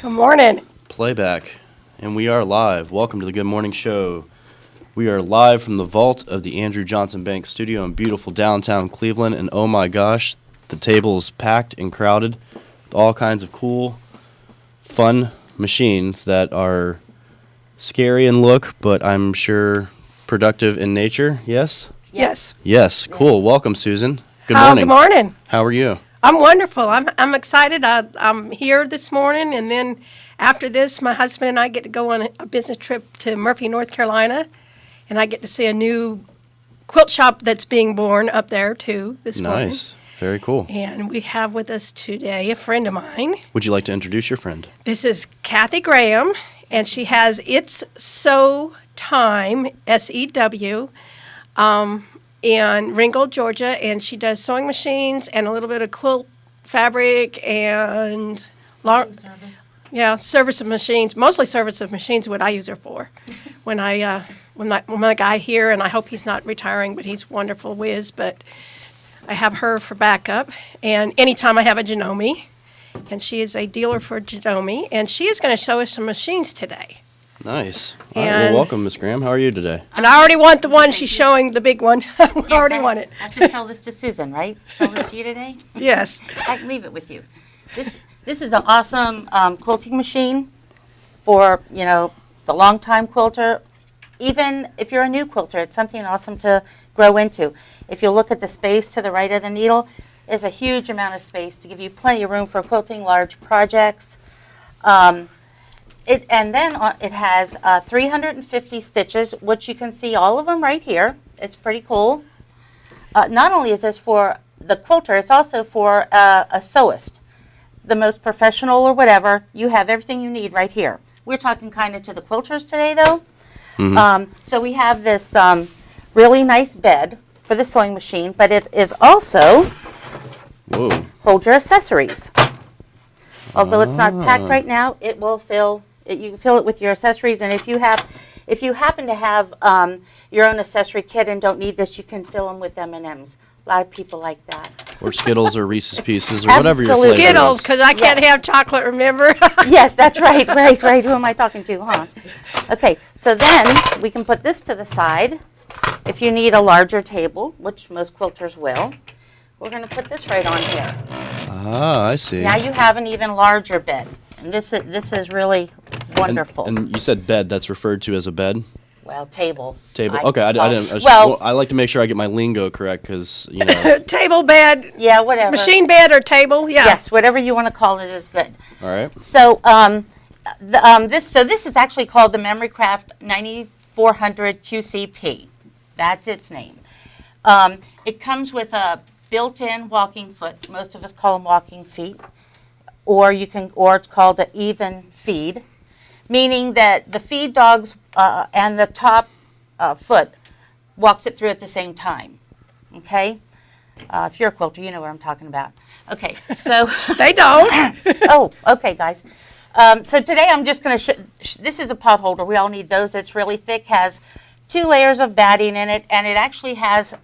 Good morning. Playback. And we are live. Welcome to the Good Morning Show. We are live from the vault of the Andrew Johnson Bank studio in beautiful downtown Cleveland. And oh my gosh, the table is packed and crowded with all kinds of cool, fun machines that are scary in look, but I'm sure productive in nature. Yes? Yes. Yes. Cool. Welcome, Susan. Good morning. Good morning. How are you? I'm wonderful. I'm excited. I'm here this morning, and then after this, my husband and I get to go on a business trip to Murphy, North Carolina, and I get to see a new quilt shop that's being born up there, too, this morning. Nice. Very cool. And we have with us today a friend of mine. Would you like to introduce your friend? This is Kathy Graham, and she has It's Sew Time, S-E-W, in Ringgold, Georgia, and she does sewing machines and a little bit of quilt fabric and service of machines. Mostly service of machines. What I use her for. When my guy here, and I hope he's not retiring, but he's wonderful whiz. But I have her for backup, and anytime I have a Janome, and she is a dealer for Janome, and she is going to show us some machines today. Nice. All right, well, welcome, Miss Graham. How are you today? And I already want the one she's showing, the big one. I already want it. I have to sell this to Susan, right? Sell this to you today? Yes. I can leave it with you. This is an awesome quilting machine for, the long-time quilter. Even if you're a new quilter, it's something awesome to grow into. If you look at the space to the right of the needle, there's a huge amount of space to give you plenty of room for quilting large projects. It has 350 stitches, which you can see all of them right here. It's pretty cool. Not only is this for the quilter, it's also for a sewist. The most professional or whatever, you have everything you need right here. We're talking kind of to the quilters today, though. Mm-hmm. So we have this really nice bed for the sewing machine, but it is also hold your accessories. Although it's not packed right now, it will fill. You can fill it with your accessories, and if you happen to have your own accessory kit and don't need this, you can fill them with M&Ms. A lot of people like that. Or Skittles or Reese's Pieces or whatever your flavor is. Skittles, because I can't have chocolate, remember? Yes, that's right. Right. Who am I talking to, huh? Okay, so then we can put this to the side. If you need a larger table, which most quilters will, we're going to put this right on here. Ah, I see. Now you have an even larger bed. And this is really wonderful. And you said bed, that's referred to as a bed? Well, table. Table. Okay, I didn't. I like to make sure I get my lingo correct because, Table, bed. Yeah, whatever. Machine bed or table, yeah. Yes, whatever you want to call it is good. All right. So this is actually called the MemoryCraft 9400 QCP. That's its name. It comes with a built-in walking foot. Most of us call them walking feet. Or it's called an even feed, meaning that the feed dogs and the top foot walks it through at the same time. Okay, if you're a quilter, you know what I'm talking about. Okay, so they don't. Oh, okay, guys. So today I'm just going to this is a pot holder. We all need those. It's really thick, has 2 layers of batting in it, and it actually has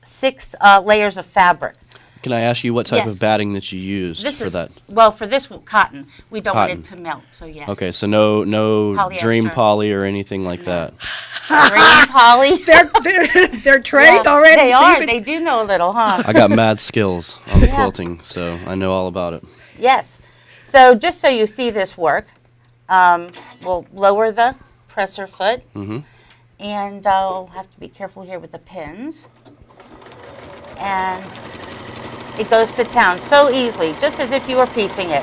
6 layers of fabric. Can I ask you what type of batting that you used for that? Well, for this cotton. We don't want it to melt, so yes. Okay, so no Dream Poly or anything like that. Dream Poly? They're trained already. They are. They do know a little, huh? I got mad skills on the quilting, so I know all about it. Yes. So just so you see this work, we'll lower the presser foot. Mm-hmm. And I'll have to be careful here with the pins. And it goes to town so easily, just as if you were piecing it.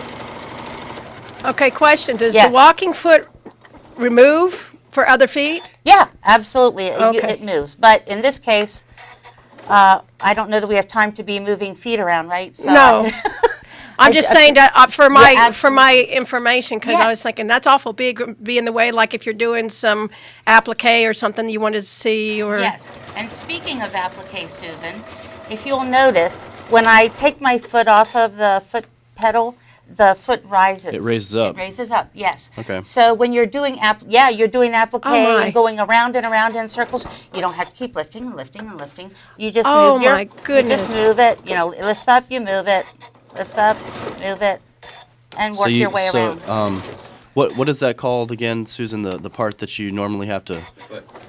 Okay, question. Does the walking foot remove for other feet? Yeah, absolutely. Okay. It moves. But in this case, I don't know that we have time to be moving feet around, right? So no. I'm just saying that for my information, because I was thinking that's awful big, be in the way, like if you're doing some applique or something you wanted to see. Or Yes. And speaking of applique, Susan, if you'll notice, when I take my foot off of the foot pedal, the foot rises. It raises up. It raises up, yes. Okay. So when you're doing you're doing applique and going around and around in circles, you don't have to keep lifting and lifting and lifting. You just move my goodness. You just move it. It lifts up, you move it. Lifts up, move it. and work your way around. What is that called again, Susan? The part that you normally have to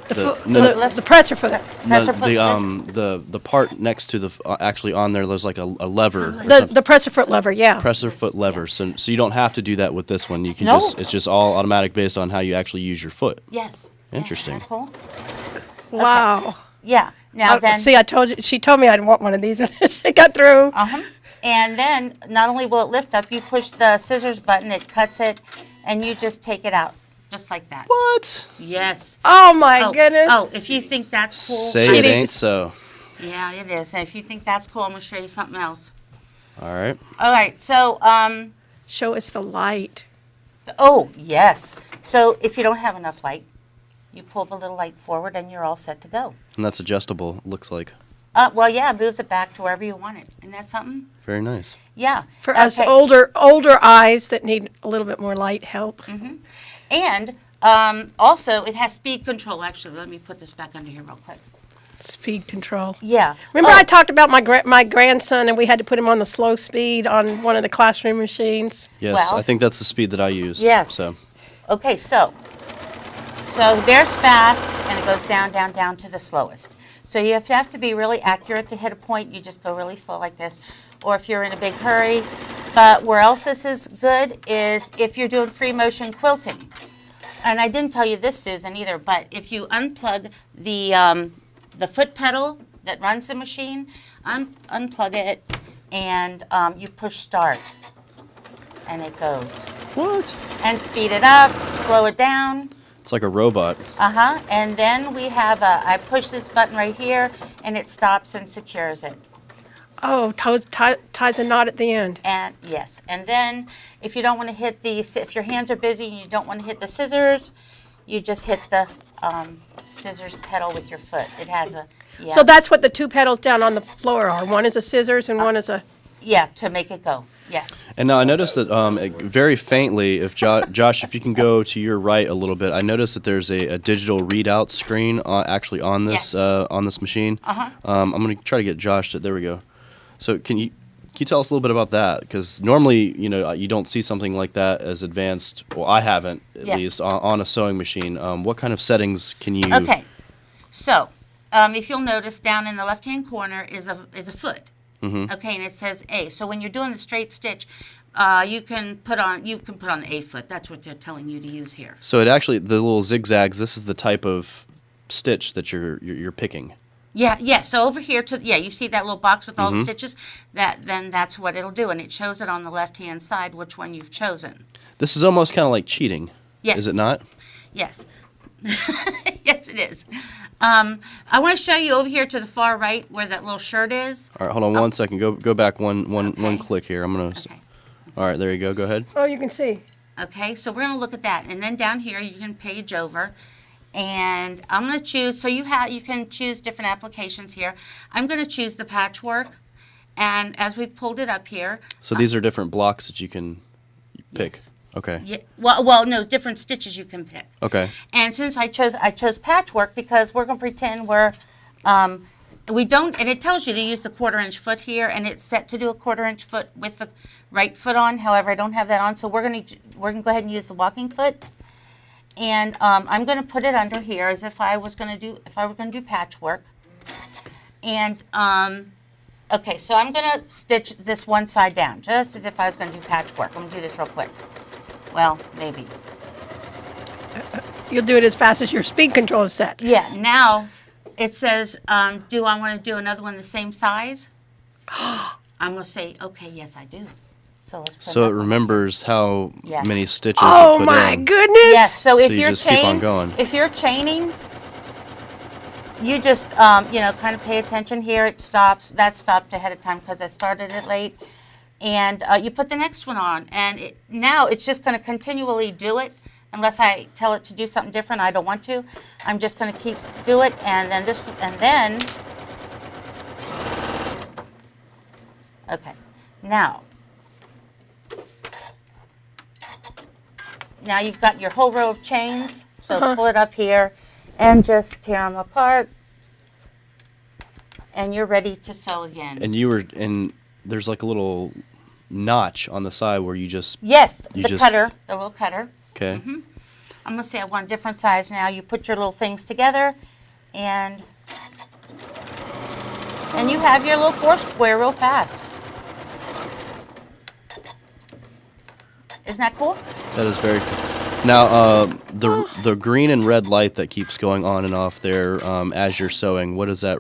The presser foot. Presser foot the part next to the actually on there's like a lever. or The something. presser foot lever, yeah. Presser foot lever. So you don't have to do that with this one. You can No. it's just all automatic based on how you actually use your foot. Yes. Interesting. Yeah, isn't that cool? Wow. Yeah. Now then. See, she told me I'd want one of these when she got through. Uh-huh. And then not only will it lift up, you push the scissors button, it cuts it, and you just take it out, just like that. What? Yes. Oh my goodness. Oh, if you think that's cool. Say it Cheating. ain't so. Yeah, it is. And if you think that's cool, I'm going to show you something else. All right. All right, so, Show us the light. oh, yes. So if you don't have enough light, you pull the little light forward and you're all set to go. And that's adjustable, it looks like. Well, yeah, it moves it back to wherever you want it. Isn't that something? Very nice. Yeah. For us Okay. older eyes that need a little bit more light help. And also, it has speed control. Actually, let me put this back under here real quick. Speed control. Yeah. Remember Oh, I talked about my grandson and we had to put him on the slow speed on one of the classroom machines? Yes, Well- I think that's the speed that I use. Yes. So Okay, so there's fast, and it goes down, down, down to the slowest. So you have to be really accurate to hit a point. You just go really slow like this, or if you're in a big hurry. But where else this is good is if you're doing free motion quilting. And I didn't tell you this, Susan, either, but if you unplug the foot pedal that runs the machine, unplug it, and you push start, and it goes. what? And speed it up, slow it down. It's like a robot. And then we have I push this button right here, and it stops and secures it. Oh, ties a knot at the end. And yes, and then if you don't want to hit if your hands are busy and you don't want to hit the scissors, you just hit the scissors pedal with your foot. It has a, yeah. So that's what the two pedals down on the floor are. One is a scissors and one is a... Yeah, to make it go. Yes. And now I noticed that very faintly, if Josh, if you can go to your right a little bit, I noticed that there's a digital readout screen actually on this Yes. Machine. I'm going to try to get Josh to. There we go. So can you tell us a little bit about that? Because normally, you don't see something like that as advanced. Well, I haven't at Yes. least on a sewing machine. What kind of settings can you? Okay. So if you'll notice, down in the left-hand corner is a foot. Mm-hmm. Okay, and it says A. So when you're doing the straight stitch, you can put on the A foot. That's what they're telling you to use here. So it actually the little zigzags. This is the type of stitch that you're picking. Yeah. So over here you see that little box with all Mm-hmm. the stitches. Then that's what it'll do, and it shows it on the left-hand side which one you've chosen. This is almost kind of like cheating. Yes. Is it not? Yes. Yes, it is. I want to show you over here to the far right where that little shirt is. All right, hold on 1 second. Go back one Okay. click here. I'm gonna. Okay. All right, there you go. Go ahead. Oh, you can see. Okay, so we're going to look at that, and then down here you can page over, and I'm going to choose. So you can choose different applications here. I'm going to choose the patchwork, and as we've pulled it up here. So these are different blocks that you can pick. Yes. Okay. Yeah, well, no, different stitches you can pick. Okay. And since I chose patchwork because we're going to pretend we don't, and it tells you to use the 1/4-inch foot here, and it's set to do a 1/4-inch foot with the right foot on. However, I don't have that on, so we're going to go ahead and use the walking foot. And I'm going to put it under here as if I were going to do patchwork. And okay, so I'm going to stitch this one side down, just as if I was going to do patchwork. I'm going to do this real quick. Well, maybe. You'll do it as fast as your speed control is set. Yeah, now it says, do I want to do another one the same size? I'm going to say, okay, yes, I do. So let's put So it that one. remember how Yes. many stitches Oh you put my in. goodness! Yes, so if you you're just keep on going. if you're chaining, you just kind of pay attention here. It stops. That stopped ahead of time because I started it late, and you put the next one on, and now it's just going to continually do it unless I tell it to do something different. I don't want to. I'm just going to keep do it, and then okay, now you've got your whole row of chains. So pull it up here and just tear them apart, and you're ready to sew again. And there's like a little notch on the side where you just Yes, You the just- cutter, the little cutter. okay. I'm gonna say I want a different size now. You put your little things together, and you have your little four square real fast. Isn't that cool? That is very cool. Now, the green and red light that keeps going on and off there as you're sewing, what is that?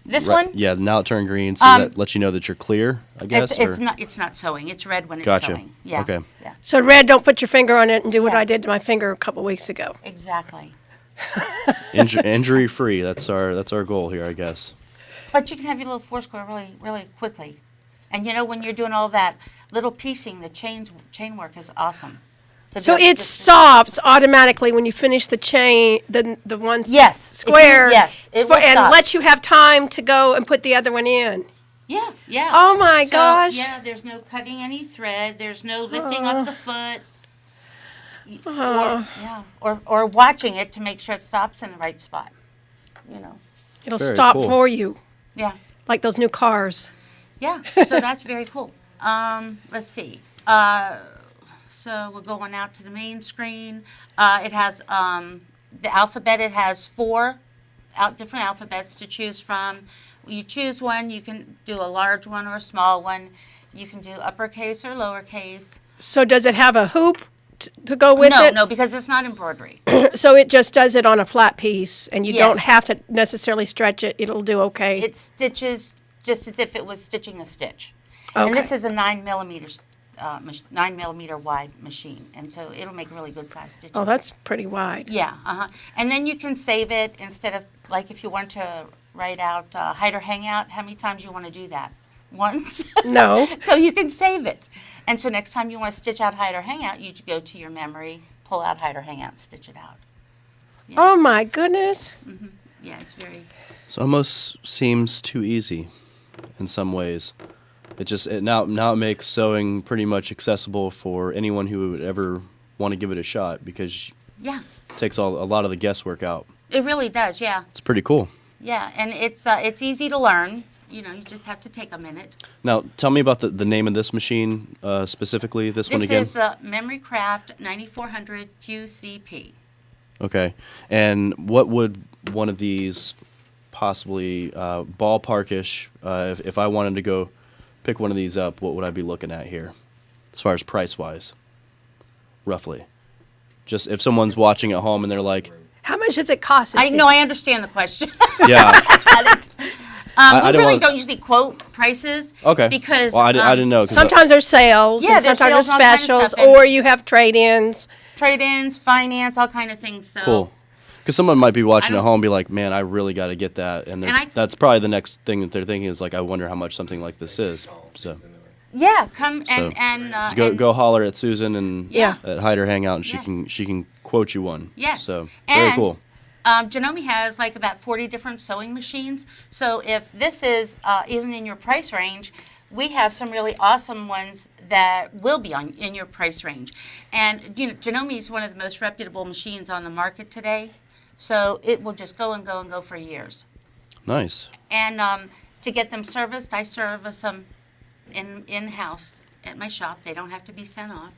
This one? Yeah, now it turned green, so that lets you know that you're clear, I guess? It's or- not. It's not sewing. It's red when it's Gotcha. sewing. Yeah. Okay. Yeah. So red, don't put your finger on it and do what Yeah. I did to my finger a couple weeks ago. Exactly. Injury free. That's our goal here, I guess. But you can have your little four square really, really quickly. And you know, when you're doing all that little piecing, the chain work is awesome. To So do it just- stops automatically when you finish the chain, the one Yes. If you- square. yes, it will and stop. lets you have time to go and put the other one in. Yeah, yeah. Oh my So, gosh. Yeah, there's no cutting any thread. There's no lifting up the foot. Or watching it to make sure it stops in the right spot. You know. It'll Very stop cool. for you, Yeah. like those new cars. Yeah. So that's very cool. Let's see. So we're going out to the main screen. It has the alphabet. It has four different alphabets to choose from. You choose one. You can do a large one or a small one. You can do uppercase or lowercase. So does it have a hoop to go with No, it? no, because it's not embroidery. So it just does it on a flat piece, and you Yes. don't have to necessarily stretch it. It'll do okay. It stitches just as if it was stitching a stitch. And Okay. this is a 9 millimeter wide machine, and so it'll make really good size stitches. Oh, that's pretty wide. Yeah, and then you can save it instead of, like, if you want to write out Hyder Hangout, how many times you want to do that? Once? No. So you can save it. And so next time you want to stitch out Hyder Hangout, you go to your memory, pull out Hyder Hangout, and stitch it out. Oh my goodness. Yeah, it's very... So almost seems too easy in some ways. Now it makes sewing pretty much accessible for anyone who would ever want to give it a shot because Yeah, it takes a lot of the guesswork out. it really does, yeah. It's pretty cool. Yeah, and it's easy to learn. You know, you just have to take a minute. Now, tell me about the name of this machine specifically. This one This again. is the Memory Craft 9400 QCP. Okay. And what would one of these possibly ballparkish, if I wanted to go pick one of these up, what would I be looking at here as far as price-wise, roughly? Just if someone's watching at home and they're like, How much does it cost? I know, I understand the question. yeah, I We didn't really want- don't usually quote prices. okay. Because Well, I didn't know. 'cause Sometimes there's sales, Yeah, and there's sometimes sales there's and all kinds of specials, stuff, and- or you have trade-ins. trade-ins, finance, all kind of things. So Cool. Because someone might be watching at don't- home and be like, man, I really got to get that. And, And I- that's probably the next thing that they're thinking is like, I wonder how much something like this is. So, yeah, come so and go holler at Susan and Yeah. at Hyder Hangout and Yes. she can quote you one. Yes. So, very And- cool. Janome has like about 40 different sewing machines. So if this isn't in your price range, we have some really awesome ones that will be in your price range. And Janome is one of the most reputable machines on the market today. So it will just go and go and go for years. Nice. And to get them serviced, I service them in-house at my shop. They don't have to be sent off.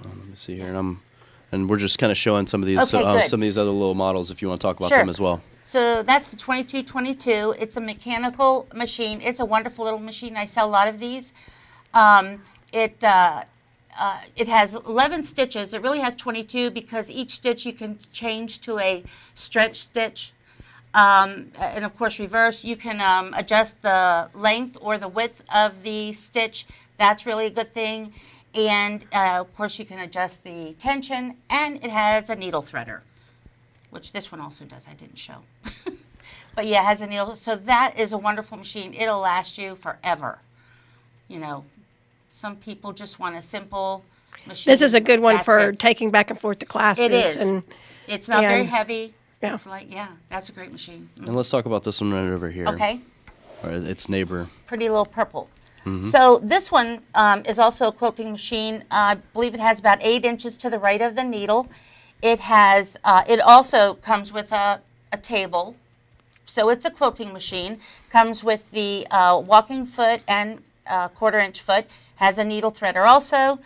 Let me see here. And we're just kind of showing some of these Okay, good. some of these other little models if you want to talk about Sure. them as well. So that's the 2222. It's a mechanical machine. It's a wonderful little machine. I sell a lot of these. It has 11 stitches. It really has 22 because each stitch you can change to a stretch stitch. And of course, reverse. You can adjust the length or the width of the stitch. That's really a good thing. And of course, you can adjust the tension. And it has a needle threader, which this one also does. I didn't show. But yeah, it has a needle. So that is a wonderful machine. It'll last you forever. You know, some people just want a simple machine. This is a good one That's for it. taking back and forth to classes. It is. And It's not very and- heavy. Yeah. It's like, yeah, that's a great machine. And let's talk about this one right over here. Okay. Or its neighbor. Pretty little purple. So this one is also a quilting machine. I believe it has about 8 inches to the right of the needle. It has. It also comes with a table. So it's a quilting machine. Comes with the walking foot and quarter-inch foot. Has a needle threader also.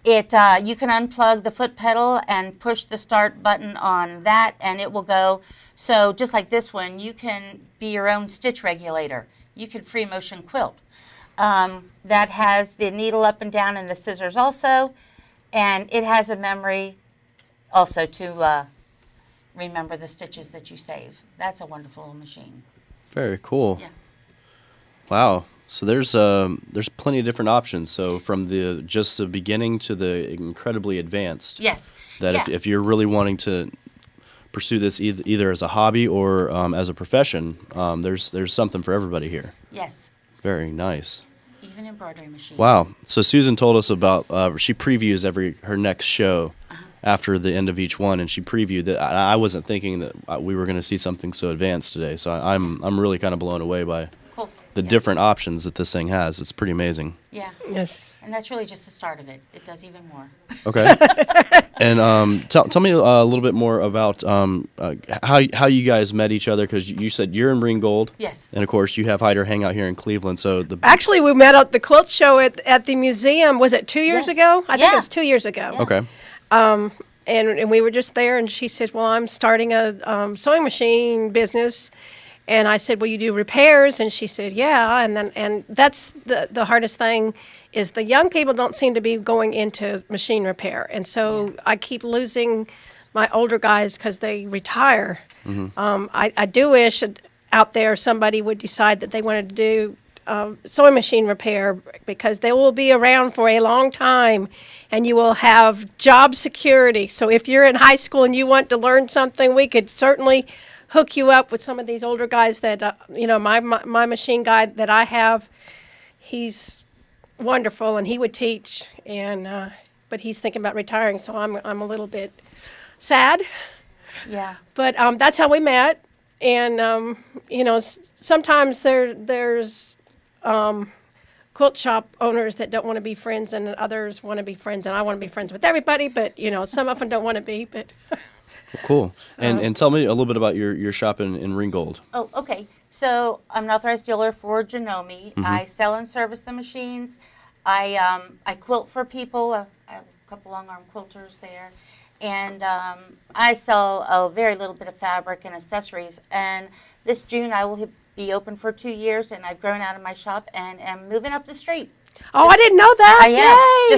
It you can unplug the foot pedal and push the start button on that, and it will go. So just like this one, you can be your own stitch regulator. You can free motion quilt. That has the needle up and down and the scissors also, and it has a memory also to remember the stitches that you save. That's a wonderful little machine. Very cool. Yeah. Wow. So there's plenty of different options. So from just the beginning to the incredibly advanced. Yes. That Yeah. if you're really wanting to pursue this either as a hobby or as a profession, there's something for everybody here. Yes. Very nice. Even embroidery machines. Wow. So Susan told us about she previews her next show after the end of each one, and she previewed that. I wasn't thinking that we were going to see something so advanced today. So I'm really kind of blown away by Cool. the Yeah. different options that this thing has. It's pretty amazing. Yeah. Yes. And that's really just the start of it. It does even more. Okay. And tell me a little bit more about how you guys met each other, because you said you're in Ringgold. Yes. And of course you have Hyderhangout here in Cleveland. So Actually, we met at the quilt show at the museum. Was it 2 years Yes. ago? I think Yeah. it was 2 years ago. Yeah. okay. And we were just there, and she said, "Well, I'm starting a sewing machine business." And I said, "Well, you do repairs?" And she said, "Yeah." And that's the hardest thing is the young people don't seem to be going into machine repair, and so I keep losing my older guys because they retire. I do wish out there somebody would decide that they wanted to do sewing machine repair, because they will be around for a long time and you will have job security. So if you're in high school and you want to learn something, we could certainly hook you up with some of these older guys that, my machine guy that I have, he's wonderful and he would teach, and but he's thinking about retiring, so I'm a little bit sad. Yeah. But that's how we met, and sometimes there's quilt shop owners that don't want to be friends, and others want to be friends, and I want to be friends with everybody. But some of them don't want to be. But Cool. And tell me a little bit about your shop in Ringgold. Oh, okay. So I'm an authorized dealer for Janome. I sell and service the machines. I quilt for people. I have a couple long arm quilters there. And I sell a very little bit of fabric and accessories. And this June I will be open for 2 years, and I've grown out of my shop and am moving up the street. I didn't know that. I am. Yay!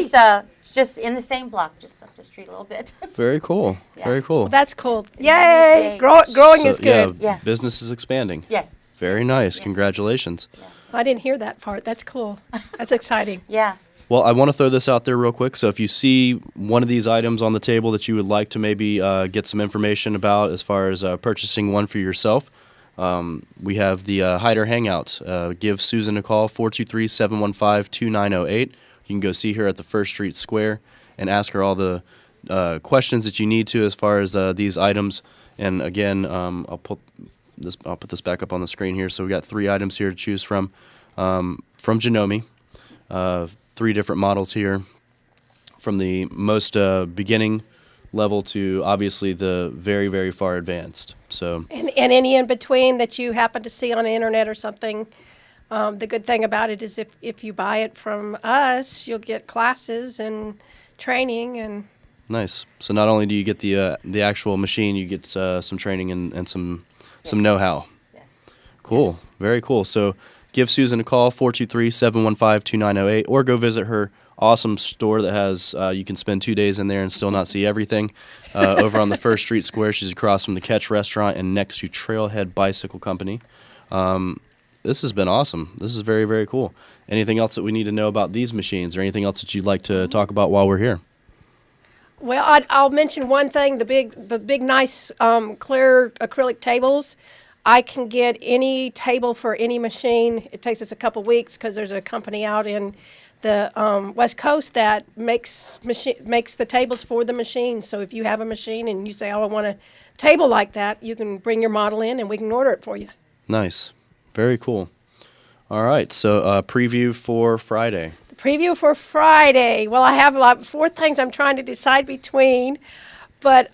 Just in the same block, just up the street a little bit. Very cool. Yeah. Very cool. That's cool. Yay! Yay. Growing So, is good. Yeah. Business is expanding. Yes. Very nice. Yeah. Congratulations. I didn't hear that part. That's cool. That's exciting. Yeah. Well, I want to throw this out there real quick. So if you see one of these items on the table that you would like to maybe get some information about as far as purchasing one for yourself, we have the Hyder Hangout. Give Susan a call, 423-715-2908. You can go see her at the First Street Square and ask her all the questions that you need to as far as these items. And again, I'll put this back up on the screen here. So we got 3 items here to choose from Janome. 3 different models here, from the most beginning level to obviously the very, very far advanced. So And any in between that you happen to see on the internet or something. The good thing about it is if you buy it from us, you'll get classes and training and. nice. So not only do you get the actual machine, you get some training and some Yes. know-how. Yes. Cool. Yes. Very cool. So give Susan a call, 423-715-2908, or go visit her awesome store that has, you can spend 2 days in there and still not see everything, over on the First Street Square. She's across from the Catch Restaurant and next to Trailhead Bicycle Company. This has been awesome. This is very, very cool. Anything else that we need to know about these machines, or anything else that you'd like to talk about while we're here? Well, I'll mention one thing: the big, nice, clear acrylic tables. I can get any table for any machine. It takes us a couple weeks because there's a company out in the West Coast that makes the tables for the machine. So if you have a machine and you say, "Oh, I want a table like that," you can bring your model in and we can order it for you. Nice. Very cool. All right. So preview for Friday. The preview for Friday. Well, I have like 4 things I'm trying to decide between, but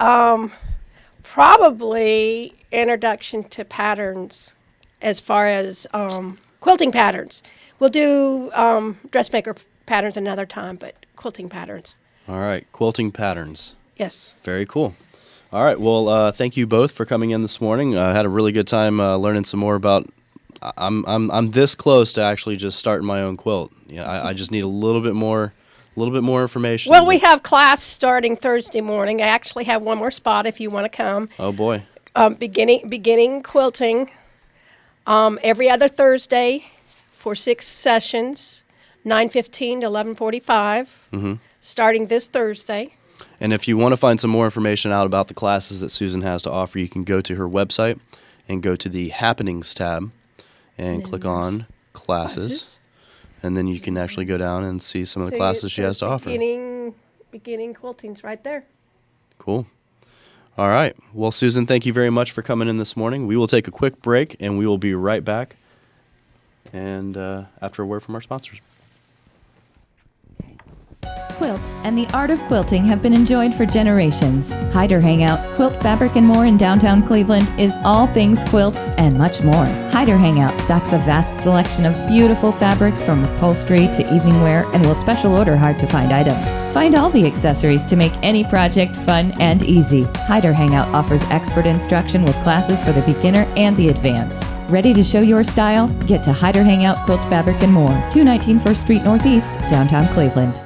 probably introduction to patterns as far as quilting patterns. We'll do dressmaker patterns another time, but quilting patterns. All right, quilting patterns. Yes. Very cool. All right, well, thank you both for coming in this morning. I had a really good time learning some more about. I'm this close to actually just starting my own quilt. Yeah, I just need a little bit more information. Well, we have class starting Thursday morning. I actually have one more spot if you want to come. Oh boy. Beginning quilting every other Thursday for 6 sessions, 9:15 to 11:45, starting this Thursday. And if you want to find some more information out about the classes that Susan has to offer, you can go to her website and go to the Happenings tab and click on classes. And then you can actually go down and see some of the classes she has to offer. Beginning quilting's right there. Cool. All right. Well, Susan, thank you very much for coming in this morning. We will take a quick break, and we will be right back. And after a word from our sponsors. Quilts and the art of quilting have been enjoyed for generations. Hyder Hangout, Quilt Fabric and More in downtown Cleveland is all things quilts and much more. Hyder Hangout stocks a vast selection of beautiful fabrics from upholstery to evening wear and will special order hard-to-find items. Find all the accessories to make any project fun and easy. Hyder Hangout offers expert instruction with classes for the beginner and the advanced. Ready to show your style? Get to Hyder Hangout, Quilt Fabric and More, 219 First Street Northeast, downtown Cleveland.